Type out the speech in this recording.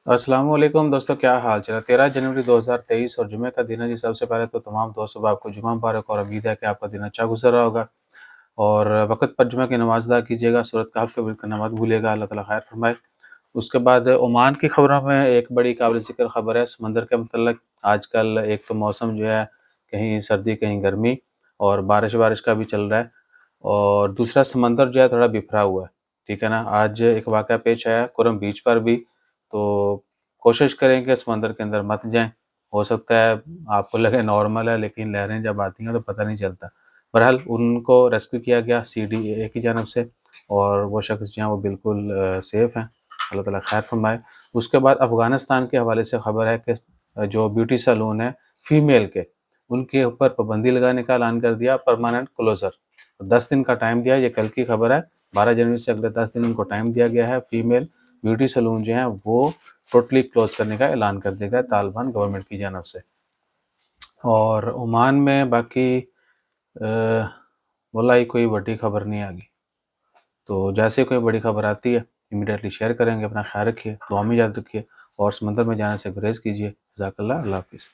السلام علیکم دوستو، کیا حال چال ہے؟ 13 جنوری 2023 اور جمعہ کا دن ہے جی۔ سب سے پہلے تو تمام دوستوں کو آپ کو جمعہ مبارک، اور امید ہے کہ آپ کا دن اچھا گزر رہا ہوگا، اور وقت پر جمعہ کی نماز ادا کیجیے گا، سورۃ کہف کا ذکر کرنا مت بھولیے گا۔ اللہ تعالیٰ خیر فرمائے۔ اس کے بعد عمان کی خبروں میں ایک بڑی قابل ذکر خبر ہے سمندر کے متعلق۔ آج کل ایک تو موسم جو ہے کہیں سردی کہیں گرمی، اور بارش کا بھی چل رہا ہے، اور دوسرا سمندر جو ہے تھوڑا بکھرا ہوا ہے، ٹھیک ہے نا۔ آج ایک واقعہ پیش آیا کرم بیچ پر بھی، تو کوشش کریں کہ سمندر کے اندر مت جائیں۔ ہو سکتا ہے آپ کو لگے نارمل ہے، لیکن لہریں جب آتی ہیں تو پتہ نہیں چلتا۔ بہرحال ان کو ریسکیو کیا گیا CDA کی جانب سے، اور وہ شخص جو ہیں وہ بالکل سیف ہیں، اللہ تعالیٰ خیر فرمائے۔ اس کے بعد افغانستان کے حوالے سے خبر ہے کہ جو بیوٹی سیلون ہے فیمیل کے، ان کے اوپر پابندی لگانے کا اعلان کر دیا، پرماننٹ کلوزر۔ 10 دن کا ٹائم دیا، یہ کل کی خبر ہے۔ 12 جنوری سے اگلے 10 دن ان کو ٹائم دیا گیا ہے۔ فیمیل بیوٹی سیلون جو ہیں وہ ٹوٹلی کلوز کرنے کا اعلان کر دیا گیا طالبان گورنمنٹ کی جانب سے۔ اور عمان میں باقی واللہ کوئی بڑی خبر نہیں آگی، تو جیسے کوئی بڑی خبر آتی ہے امیڈیٹلی شیئر کریں گے۔ اپنا خیال رکھیے، دعا میں یاد رکھیے، اور سمندر میں جانے سے گریز کیجیے۔ جزاک اللہ، اللہ حافظ۔